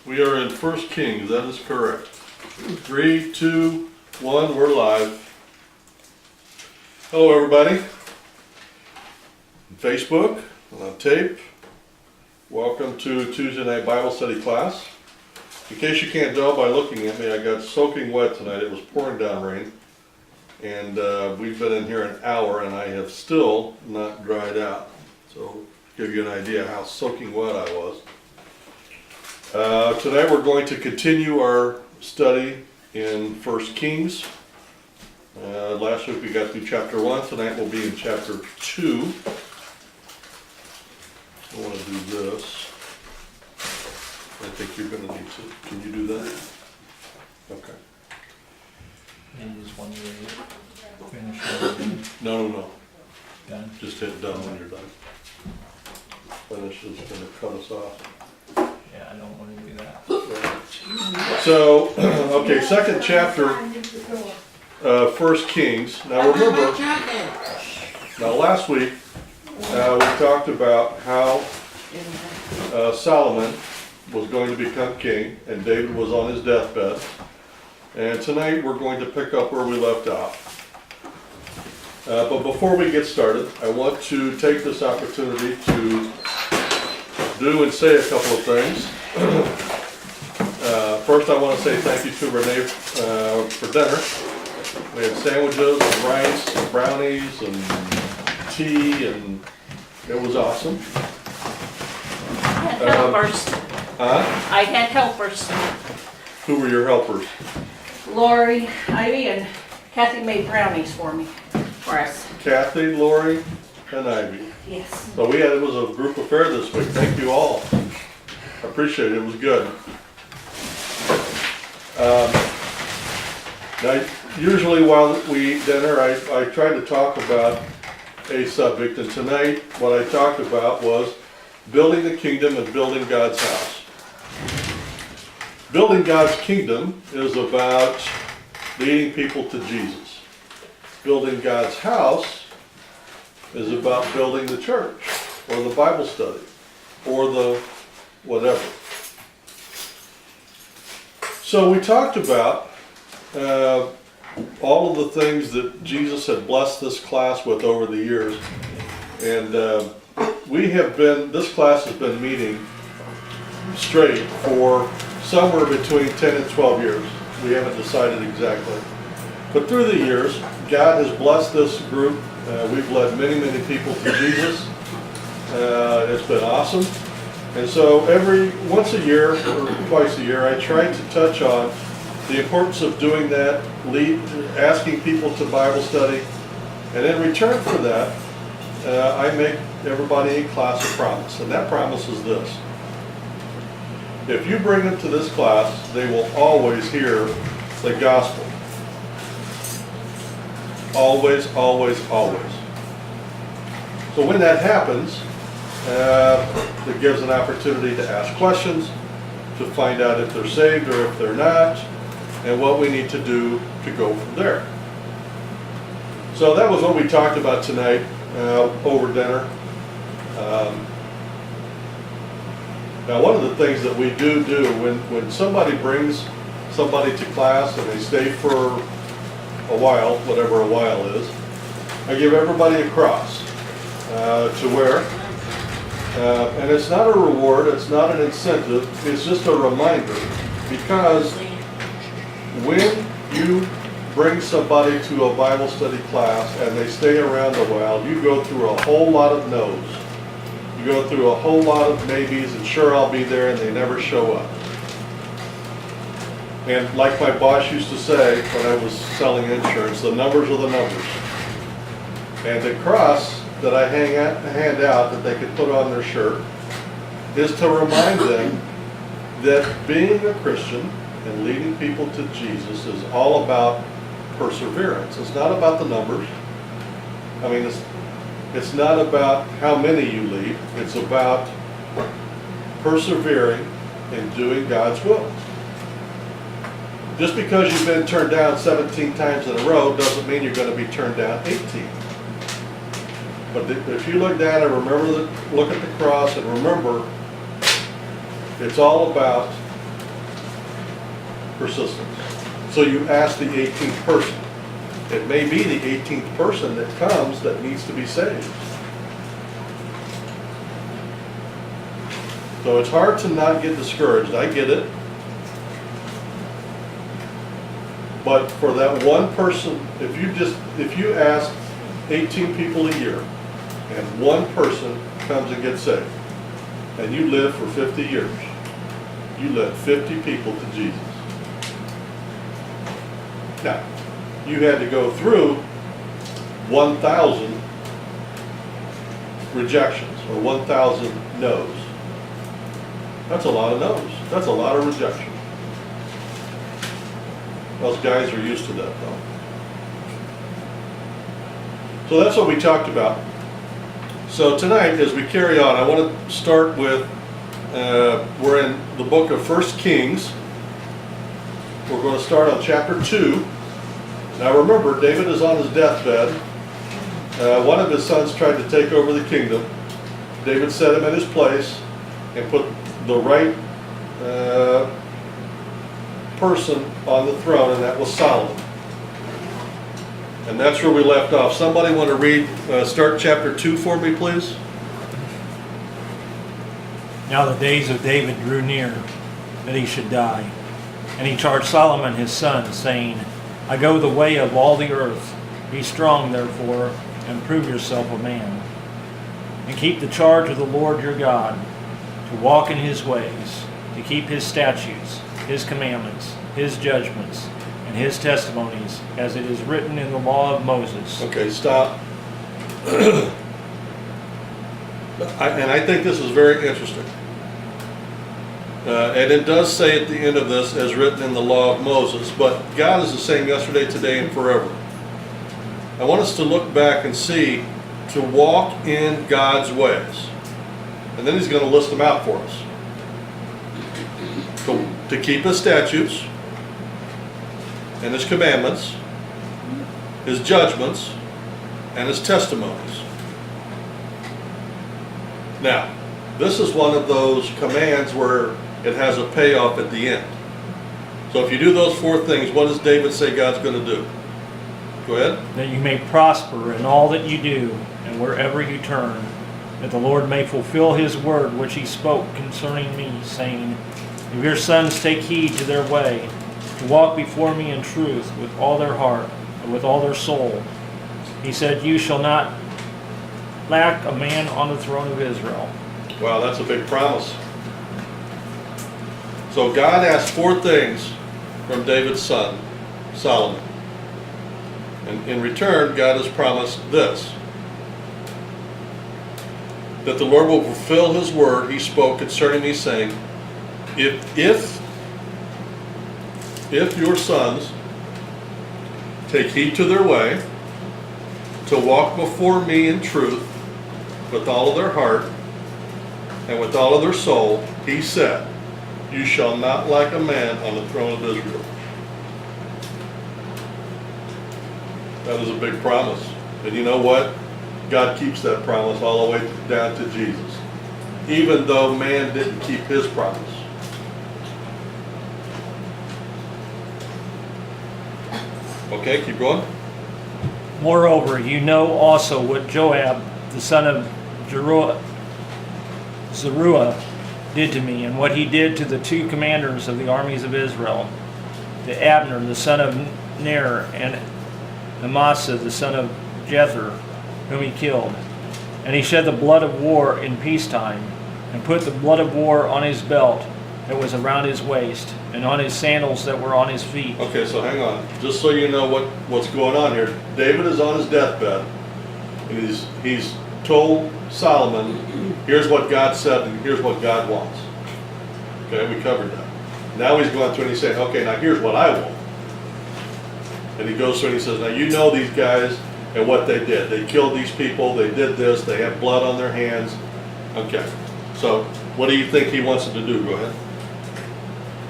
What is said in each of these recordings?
We are in 1 Kings, that is correct. 3, 2, 1, we're live. Hello everybody. Facebook, on tape. Welcome to Tuesday night Bible study class. In case you can't tell by looking at me, I got soaking wet tonight. It was pouring down rain. And we've been in here an hour and I have still not dried out. So, give you an idea how soaking wet I was. Tonight we're going to continue our study in 1 Kings. Last week we got through chapter 1. Tonight we'll be in chapter 2. I want to do this. I think you're going to need to. Can you do that? Okay. And just one way finish everything. No. Done. Just hit done when you're done. Finish is going to cut us off. Yeah, I don't want to do that. So, okay, second chapter, 1 Kings. Now remember, last week we talked about how Solomon was going to become king and David was on his deathbed. And tonight we're going to pick up where we left off. But before we get started, I want to take this opportunity to do and say a couple of things. First, I want to say thank you to Renee for dinner. We had sandwiches and rice and brownies and tea, and it was awesome. I had helpers. I had helpers. Who were your helpers? Lori, Ivy, and Kathy made brownies for me, for us. Kathy, Lori, and Ivy. Yes. So it was a group affair this week. Thank you all. I appreciate it. It was good. Now, usually while we eat dinner, I try to talk about a subject, and tonight what I talked about was building the kingdom and building God's house. Building God's kingdom is about leading people to Jesus. Building God's house is about building the church, or the Bible study, or the whatever. So we talked about all of the things that Jesus had blessed this class with over the years. And this class has been meeting straight for somewhere between 10 and 12 years. We haven't decided exactly. But through the years, God has blessed this group. We've led many people to Jesus. It's been awesome. And so once a year or twice a year, I try to touch on the importance of doing that, asking people to Bible study. And in return for that, I make everybody in class a promise. And that promise is this. If you bring them to this class, they will always hear the gospel. Always, always, always. So when that happens, it gives an opportunity to ask questions, to find out if they're saved or if they're not, and what we need to do to go from there. So that was what we talked about tonight over dinner. Now one of the things that we do when somebody brings somebody to class and they stay for a while, whatever a while is, I give everybody a cross to wear. And it's not a reward, it's not an incentive, it's just a reminder. Because when you bring somebody to a Bible study class and they stay around a while, you go through a whole lot of no's. You go through a whole lot of maybes and sure I'll be there, and they never show up. And like my boss used to say when I was selling insurance, the numbers are the numbers. And the cross that I hand out that they could put on their shirt is to remind them that being a Christian and leading people to Jesus is all about perseverance. It's not about the numbers. I mean, it's not about how many you lead. It's about persevering in doing God's will. Just because you've been turned down 17 times in a row doesn't mean you're going to be turned down 18. But if you look down and look at the cross and remember, it's all about persistence. So you ask the 18th person. It may be the 18th person that comes that needs to be saved. So it's hard to not get discouraged. I get it. But for that one person, if you ask 18 people a year and one person comes and gets saved, and you live for 50 years, you led 50 people to Jesus. Now, you had to go through 1,000 rejections or 1,000 no's. That's a lot of no's. That's a lot of rejection. Those guys are used to that though. So that's what we talked about. So tonight, as we carry on, I want to start with, we're in the book of 1 Kings. We're going to start on chapter 2. Now remember, David is on his deathbed. One of his sons tried to take over the kingdom. David set him in his place and put the right person on the throne, and that was Solomon. And that's where we left off. Somebody want to read, start chapter 2 for me, please? Now the days of David drew near that he should die. And he charged Solomon his son, saying, I go the way of all the earth. Be strong, therefore, and prove yourself a man. And keep the charge of the Lord your God, to walk in his ways, to keep his statutes, his commandments, his judgments, and his testimonies, as it is written in the law of Moses. Okay, stop. And I think this is very interesting. And it does say at the end of this, as written in the law of Moses, but God is the same yesterday, today, and forever. I want us to look back and see, to walk in God's ways. And then he's going to list them out for us. To keep his statutes, and his commandments, his judgments, and his testimonies. Now, this is one of those commands where it has a payoff at the end. So if you do those 4 things, what does David say God's going to do? Go ahead. That you may prosper in all that you do, and wherever you turn, that the Lord may fulfill his word which he spoke concerning me, saying, if your sons take heed to their way, to walk before me in truth with all their heart and with all their soul, he said, you shall not lack a man on the throne of Israel. Wow, that's a big promise. So God asked 4 things from David's son, Solomon. And in return, God has promised this: that the Lord will fulfill his word he spoke concerning me, saying, if your sons take heed to their way, to walk before me in truth with all of their heart and with all of their soul, he said, you shall not lack a man on the throne of Israel. That is a big promise. And you know what? God keeps that promise all the way down to Jesus, even though man didn't keep his promise. Okay, keep going. Moreover, you know also what Joab, the son of Zeruiah, did to me, and what he did to the 2 commanders of the armies of Israel, to Abner, the son of Ner, and Amasa, the son of Jether, whom he killed. And he shed the blood of war in peacetime, and put the blood of war on his belt that was around his waist, and on his sandals that were on his feet. Okay, so hang on. Just so you know what's going on here. David is on his deathbed, and he's told Solomon, here's what God said, and here's what God wants. Okay, we covered that. Now he's going through and he's saying, okay, now here's what I want. And he goes through and he says, now you know these guys and what they did. They killed these people, they did this, they have blood on their hands. Okay, so what do you think he wants them to do? Go ahead.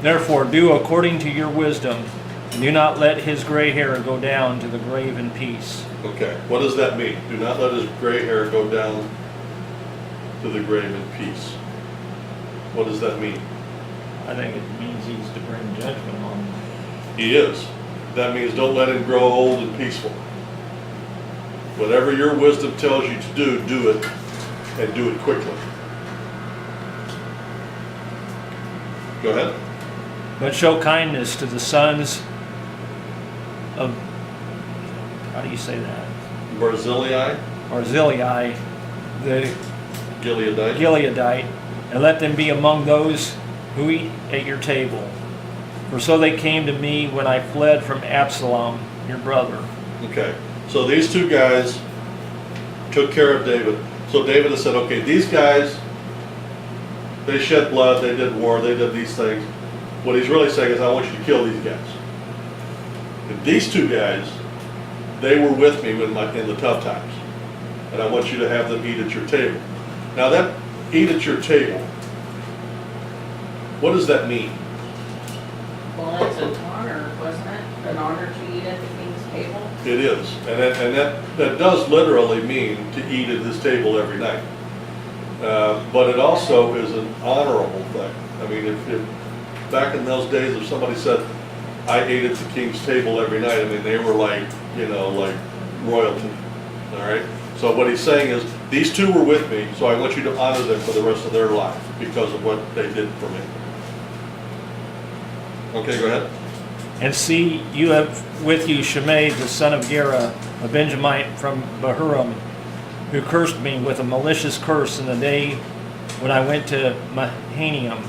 Therefore do according to your wisdom, and do not let his gray hair go down to the grave in peace. Okay, what does that mean? Do not let his gray hair go down to the grave in peace. What does that mean? I think it means he's to bring judgment on them. He is. That means don't let him grow old and peaceful. Whatever your wisdom tells you to do it, and do it quickly. Go ahead. But show kindness to the sons of, how do you say that? Barzillai, Barzillai, the Gileadite. Gileadite, and let them be among those who eat at your table. For so they came to me when I fled from Absalom, your brother. Okay, so these two guys took care of David. So David has said, okay, these guys, they shed blood, they did war, they did these things. What he's really saying is, I want you to kill these guys. And these two guys, they were with me in the tough times. And I want you to have them eat at your table. Now that eat at your table, what does that mean? Well, it's an honor, wasn't it? An honor to eat at the king's table? It is, and that does literally mean to eat at his table every night. But it also is an honorable thing. I mean, if back in those days, if somebody said, I ate at the king's table every night, I mean, they were like, like royalty, all right? So what he's saying is, these two were with me, so I want you to honor them for the rest of their life because of what they did for me. Okay, go ahead. And see, you have with you Shimei, the son of Gera, a Benjamite from Bahurim, who cursed me with a malicious curse in the day when I went to Mahanaim.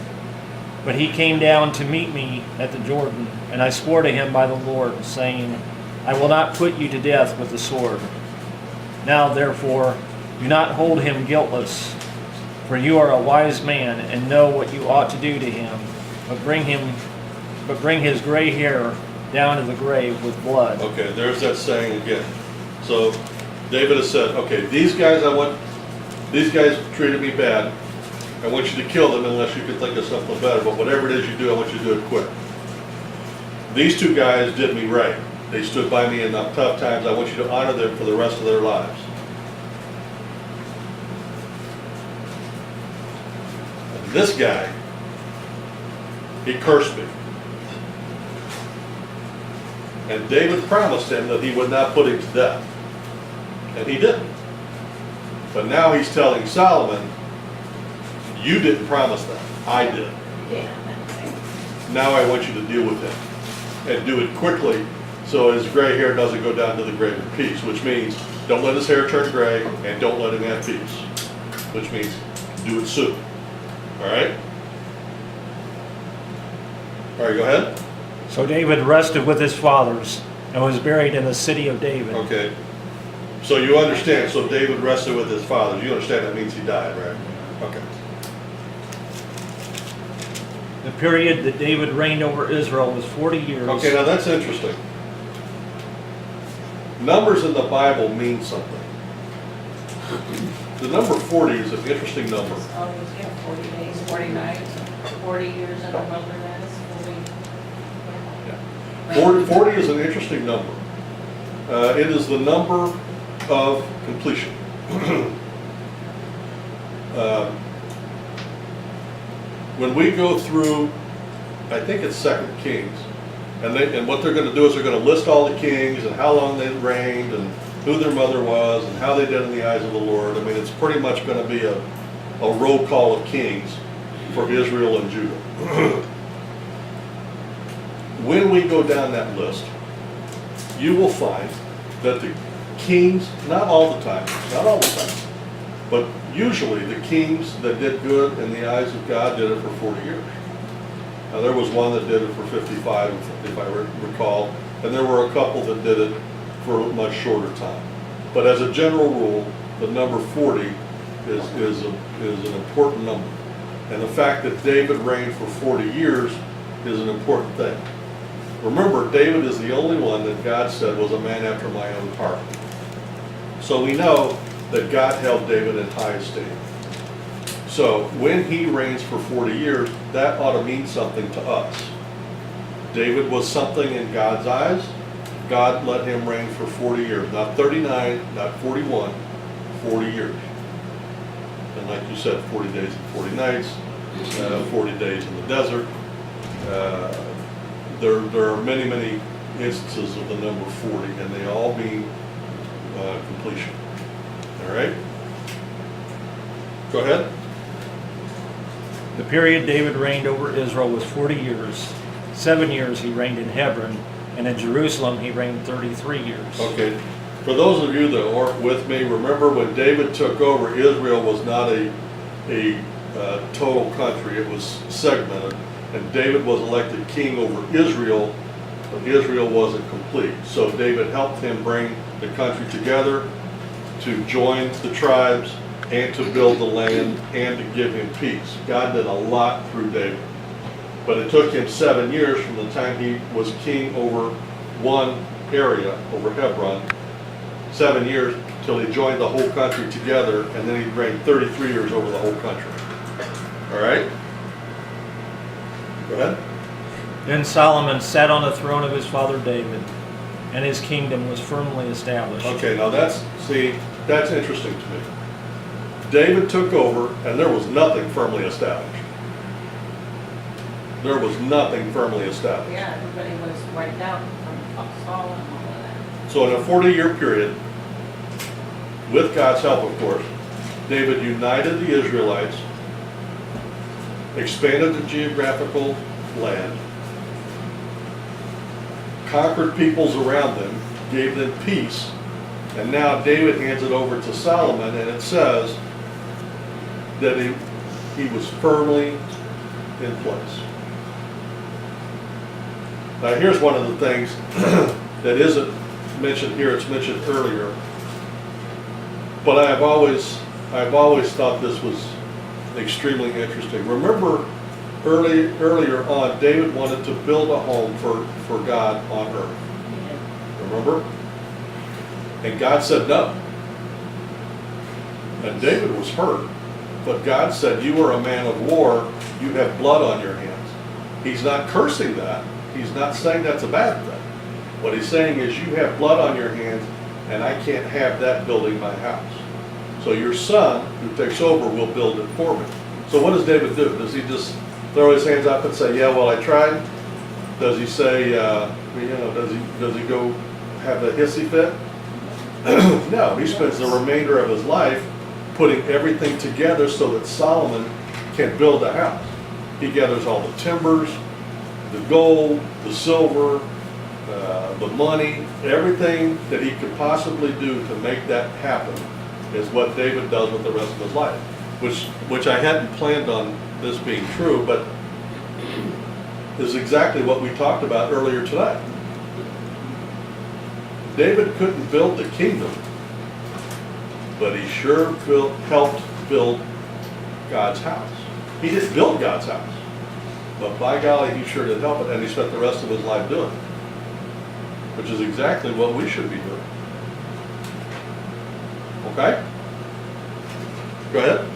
But he came down to meet me at the Jordan, and I swore to him by the Lord, saying, I will not put you to death with the sword. Now, therefore, do not hold him guiltless, for you are a wise man and know what you ought to do to him, but bring his gray hair down to the grave with blood. Okay, there's that saying again. So David has said, okay, these guys treated me bad. I want you to kill them unless you can think of something better, but whatever it is you do, I want you to do it quick. These two guys did me right. They stood by me in the tough times. I want you to honor them for the rest of their lives. And this guy, he cursed me. And David promised him that he would not put him to death. And he didn't. But now he's telling Solomon, you didn't promise that. I did. Yeah. Now I want you to deal with him. And do it quickly so his gray hair doesn't go down to the grave in peace, which means don't let his hair turn gray and don't let him have peace. Which means do it soon. All right? All right, go ahead. So David rested with his fathers and was buried in the city of David. Okay. So you understand, so David rested with his fathers. You understand that means he died, right? Okay. The period that David reigned over Israel was 40 years. Okay, now that's interesting. Numbers in the Bible mean something. The number 40 is an interesting number. Always, 40 days, 40 nights, 40 years in the wilderness. 40 is an interesting number. It is the number of completion. When we go through, I think it's 2 Kings, and what they're going to do is they're going to list all the kings and how long they reigned and who their mother was and how they did in the eyes of the Lord. I mean, it's pretty much going to be a roll call of kings for Israel and Judah. When we go down that list, you will find that the kings, not all the time, but usually the kings that did good in the eyes of God did it for 40 years. Now there was one that did it for 55, if I recall, and there were a couple that did it for a much shorter time. But as a general rule, the number 40 is an important number. And the fact that David reigned for 40 years is an important thing. Remember, David is the only one that God said was a man after my own heart. So we know that God held David in high esteem. So when he reigns for 40 years, that ought to mean something to us. David was something in God's eyes. God let him reign for 40 years. Not 39, not 41, 40 years. And like you said, 40 days and 40 nights, 40 days in the desert. There are many instances of the number 40, and they all mean completion. All right? Go ahead. The period David reigned over Israel was 40 years. 7 years he reigned in Hebron, and in Jerusalem he reigned 33 years. Okay. For those of you that aren't with me, remember when David took over, Israel was not a total country. It was segmented. And David was elected king over Israel, but Israel wasn't complete. So David helped him bring the country together, to join the tribes, and to build the land, and to give him peace. God did a lot through David. But it took him 7 years from the time he was king over one area, over Hebron, 7 years till he joined the whole country together, and then he reigned 33 years over the whole country. All right? Go ahead. Then Solomon sat on the throne of his father David, and his kingdom was firmly established. Okay, now that's interesting to me. David took over, and there was nothing firmly established. There was nothing firmly established. Yeah, everybody was wiped out from Saul and all of that. So in a 40-year period, with God's help, of course, David united the Israelites, expanded the geographical land, conquered peoples around them, gave them peace, and now David hands it over to Solomon, and it says that he was firmly in place. Now here's one of the things that isn't mentioned here, it's mentioned earlier, but I've always thought this was extremely interesting. Remember earlier on, David wanted to build a home for God on earth. Remember? And God said no. And David was hurt. But God said, you are a man of war, you have blood on your hands. He's not cursing that. He's not saying that's a bad thing. What he's saying is you have blood on your hands, and I can't have that building my house. So your son, who takes over, will build it for me. So what does David do? Does he just throw his hands up and say, yeah, well, I tried? Does he say, does he go have a hissy fit? No, he spends the remainder of his life putting everything together so that Solomon can build a house. He gathers all the timbers, the gold, the silver, the money, everything that he could possibly do to make that happen is what David does with the rest of his life, which I hadn't planned on this being true, but is exactly what we talked about earlier today. David couldn't build the kingdom, but he sure helped build God's house. He didn't build God's house, but by golly, he sure did help it, and he spent the rest of his life doing it, which is exactly what we should be doing. Okay? Go ahead.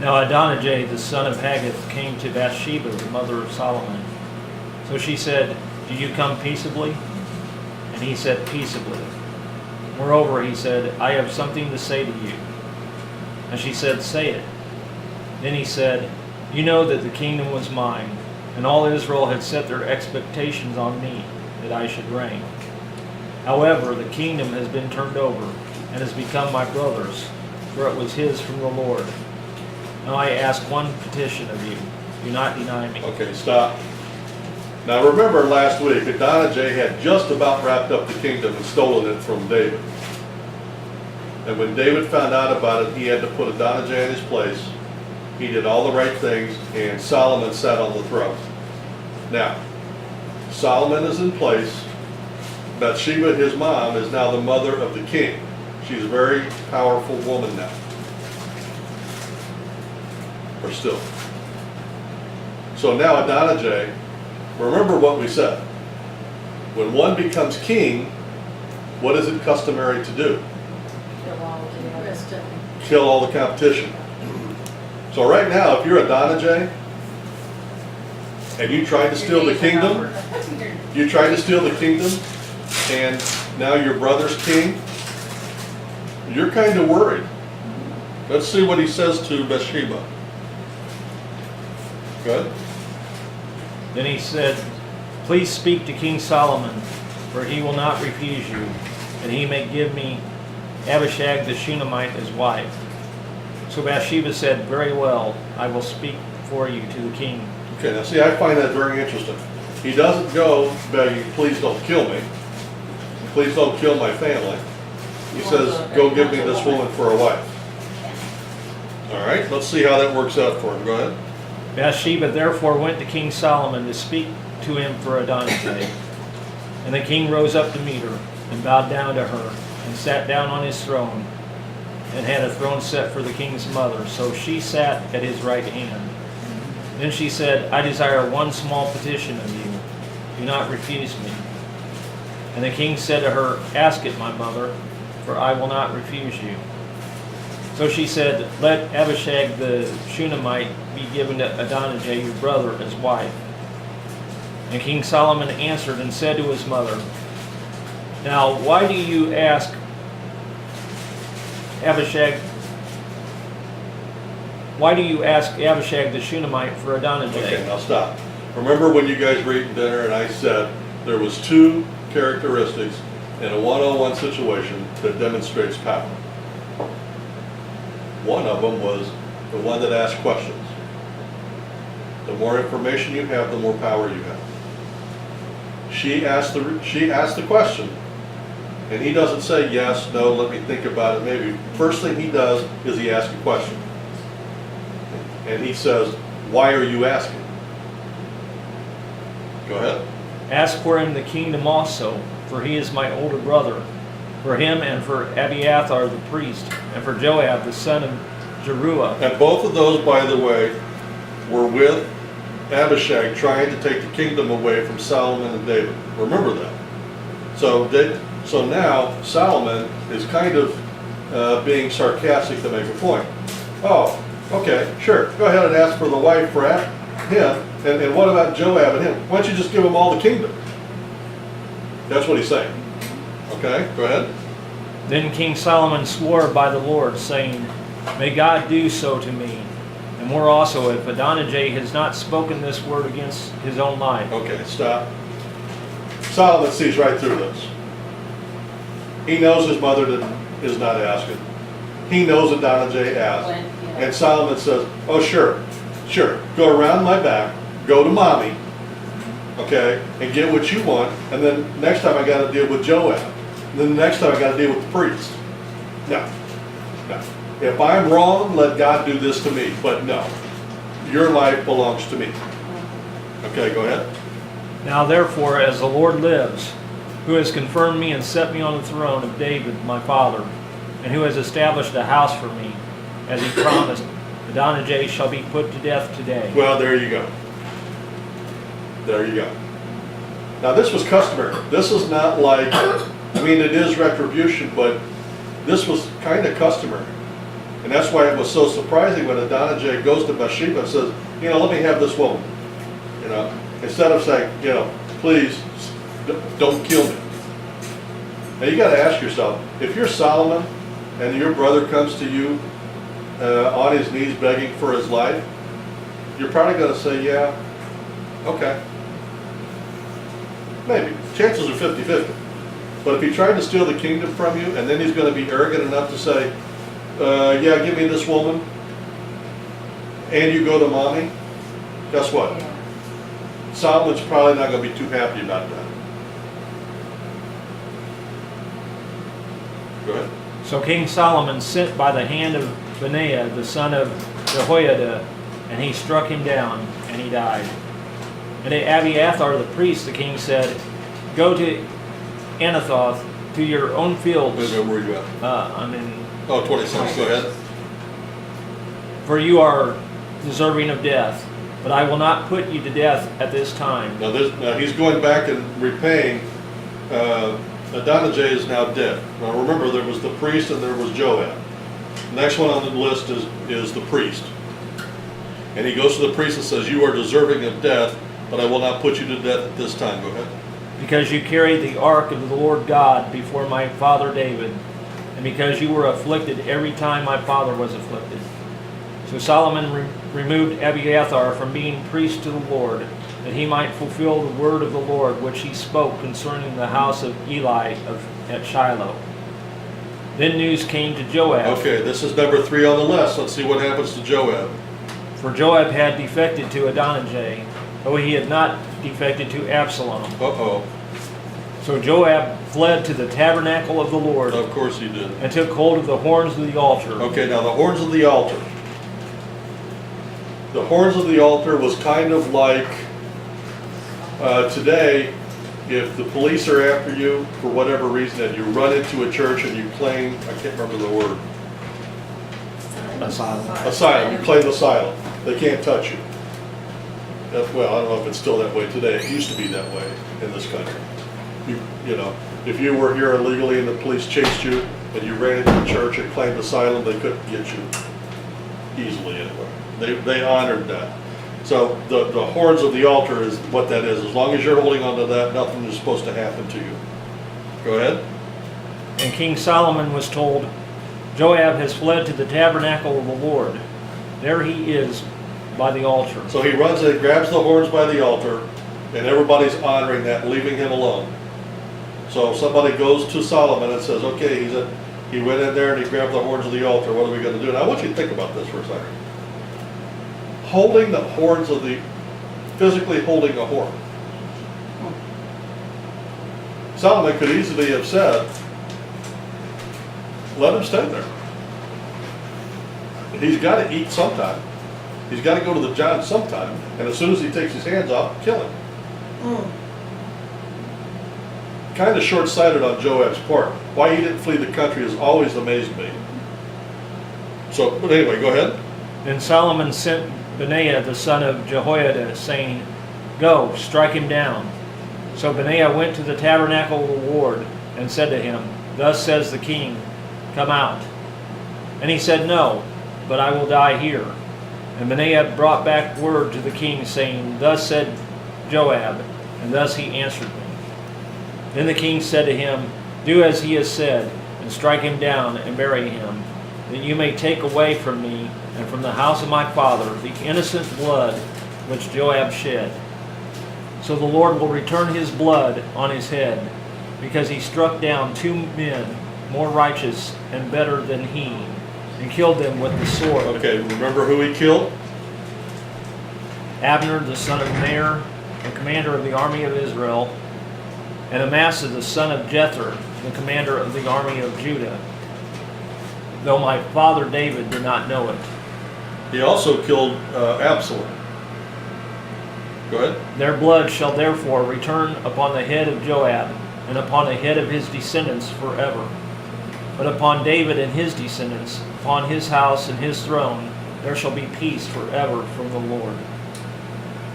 Now Adonijah, the son of Haggith, came to Bathsheba, the mother of Solomon. So she said, do you come peaceably? And he said, peaceably. Moreover, he said, I have something to say to you. And she said, say it. Then he said, you know that the kingdom was mine, and all Israel had set their expectations on me, that I should reign. However, the kingdom has been turned over, and has become my brother's, for it was his from the Lord. Now I ask one petition of you, do not deny me. Okay, stop. Now remember last week, Adonijah had just about wrapped up the kingdom and stolen it from David. And when David found out about it, he had to put Adonijah in his place. He did all the right things, and Solomon sat on the throne. Now, Solomon is in place. Bathsheba, his mom, is now the mother of the king. She's a very powerful woman now. Or still. So now Adonijah, remember what we said. When one becomes king, what is it customary to do? Kill all the competition. So right now, if you're Adonijah, and you tried to steal the kingdom, and now your brother's king, you're kind of worried. Let's see what he says to Bathsheba. Good. Then he said, Please speak to King Solomon, for he will not refuse you, and he may give me Abishag the Shunammite as wife. So Bathsheba said, Very well, I will speak for you to the king. Okay, now see, I find that very interesting. He doesn't go begging, please don't kill me. Please don't kill my family. He says, go give me this woman for a wife. All right, let's see how that works out for him. Go ahead. Bathsheba therefore went to King Solomon to speak to him for Adonijah. And the king rose up to meet her, and bowed down to her, and sat down on his throne, and had a throne set for the king's mother. So she sat at his right hand. Then she said, I desire one small petition of you. Do not refuse me. And the king said to her, Ask it, my mother, for I will not refuse you. So she said, Let Abishag the Shunammite be given to Adonijah your brother as wife. And King Solomon answered and said to his mother, Now why do you ask Abishag the Shunammite for Adonijah? Okay, now stop. Remember when you guys were eating dinner and I said there was two characteristics in a one-on-one situation that demonstrates power. One of them was the one that asked questions. The more information you have, the more power you have. She asked the question, and he doesn't say yes, no, let me think about it, maybe. First thing he does is he asks a question. And he says, why are you asking? Go ahead. Ask for him the kingdom also, for he is my older brother. For him and for Abiathar the priest, and for Joab the son of Jeruah. And both of those, by the way, were with Abishag trying to take the kingdom away from Solomon and David. Remember that. So now Solomon is kind of being sarcastic to make a point. Oh, okay, sure. Go ahead and ask for the wife for him. And what about Joab and him? Why don't you just give them all the kingdom? That's what he's saying. Okay, go ahead. Then King Solomon swore by the Lord, saying, May God do so to me, and more also, if Adonijah has not spoken this word against his own life. Okay, stop. Solomon sees right through this. He knows his mother is not asking. He knows Adonijah asked. And Solomon says, oh, sure, go around my back, go to mommy, okay, and get what you want, and then next time I got to deal with Joab. And then the next time I got to deal with the priest. No. If I'm wrong, let God do this to me. But no, your life belongs to me. Okay, go ahead. Now therefore, as the Lord lives, who has confirmed me and set me on the throne of David my father, and who has established a house for me, as he promised, Adonijah shall be put to death today. Well, there you go. There you go. Now this was customary. This is not like, I mean, it is retribution, but this was kind of customary. And that's why it was so surprising when Adonijah goes to Bathsheba and says, let me have this woman. Instead of saying, please don't kill me. Now you got to ask yourself, if you're Solomon and your brother comes to you on his knees begging for his life, you're probably going to say, yeah, okay. Maybe. Chances are 50-50. But if he tried to steal the kingdom from you, and then he's going to be arrogant enough to say, yeah, give me this woman, and you go to mommy, guess what? Solomon's probably not going to be too happy about that. Go ahead. So King Solomon sent by the hand of Benaiah, the son of Jehoiada, and he struck him down, and he died. And to Abiathar the priest, the king said, Go to Anathoth, to your own fields. Where are you at? I'm in. 26, go ahead. For you are deserving of death, but I will not put you to death at this time. Now he's going back and repaying. Adonijah is now dead. Now remember, there was the priest and there was Joab. The next one on the list is the priest. And he goes to the priest and says, you are deserving of death, but I will not put you to death at this time. Go ahead. Because you carried the ark of the Lord God before my father David, and because you were afflicted every time my father was afflicted. So Solomon removed Abiathar from being priest to the Lord, that he might fulfill the word of the Lord which he spoke concerning the house of Eli at Shiloh. Then news came to Joab, Okay, this is number 3 on the list. Let's see what happens to Joab. for Joab had defected to Adonijah, though he had not defected to Absalom. Uh-oh. So Joab fled to the tabernacle of the Lord Of course he did. and took hold of the horns of the altar. Okay, now the horns of the altar. The horns of the altar was kind of like today, if the police are after you for whatever reason and you run into a church and you claim, I can't remember the word, Asylum. asylum, you claim asylum. They can't touch you. Well, I don't know if it's still that way today. It used to be that way in this country. You know, if you were here illegally and the police chased you and you ran into a church and claimed asylum, they couldn't get you easily anyway. They honored that. So the horns of the altar is what that is. As long as you're holding on to that, nothing is supposed to happen to you. Go ahead. And King Solomon was told, Joab has fled to the tabernacle of the Lord. There he is by the altar. So he runs in, grabs the horns by the altar, and everybody's honoring that, leaving him alone. So if somebody goes to Solomon and says, okay, he went in there and he grabbed the horns of the altar, what are we going to do? And I want you to think about this for a second. Holding the horns of physically holding a horn. Solomon could easily have said, let him stand there. He's got to eat sometime. He's got to go to the job sometime. And as soon as he takes his hands off, kill him. Kind of short-sighted on Joab's part. Why he didn't flee the country has always amazed me. So, but anyway, go ahead. Then Solomon sent Benaiah the son of Jehoiada, saying, Go, strike him down. So Benaiah went to the tabernacle of the Lord and said to him, Thus says the king, Come out. And he said, No, but I will die here. And Benaiah brought back word to the king, saying, Thus said Joab, and thus he answered me. Then the king said to him, Do as he has said, and strike him down and bury him, that you may take away from me and from the house of my father the innocent blood which Joab shed. So the Lord will return his blood on his head, because he struck down 2 men more righteous and better than he, and killed them with the sword. Okay, remember who he killed? Abner the son of Ner, the commander of the army of Israel, and Amasa the son of Jether, the commander of the army of Judah, though my father David did not know it. He also killed Absalom. Go ahead. Their blood shall therefore return upon the head of Joab, and upon the head of his descendants forever. But upon David and his descendants, upon his house and his throne, there shall be peace forever from the Lord.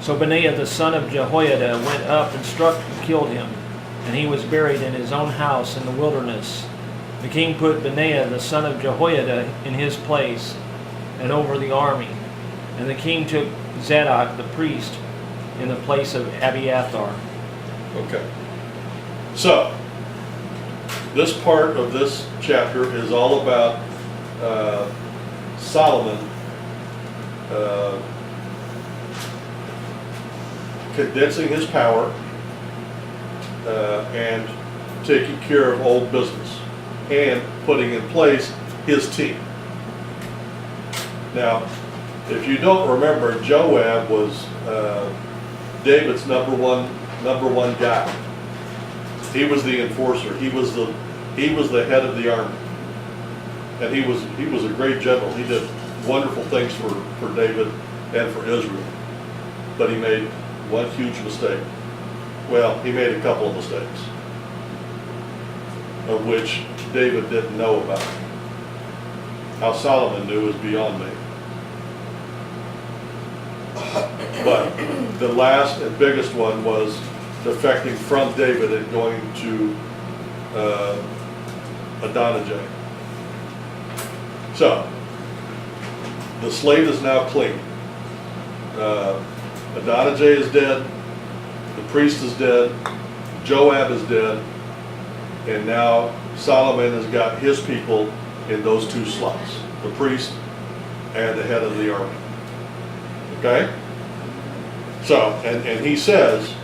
So Benaiah the son of Jehoiada went up and struck and killed him, and he was buried in his own house in the wilderness. The king put Benaiah the son of Jehoiada in his place and over the army, and the king took Zadok the priest in the place of Abiathar. Okay. So, this part of this chapter is all about Solomon condensing his power and taking care of old business and putting in place his team. Now, if you don't remember, Joab was David's number one guy. He was the enforcer. He was the head of the army, and he was a great general. He did wonderful things for David and for Israel. But he made one huge mistake. Well, he made a couple of mistakes, of which David didn't know about. How Solomon knew is beyond me. But the last and biggest one was defecting from David and going to Adonijah. So, the slate is now clean. Adonijah is dead, the priest is dead, Joab is dead, and now Solomon has got his people in those 2 slots, the priest and the head of the army. Okay? So, and he says,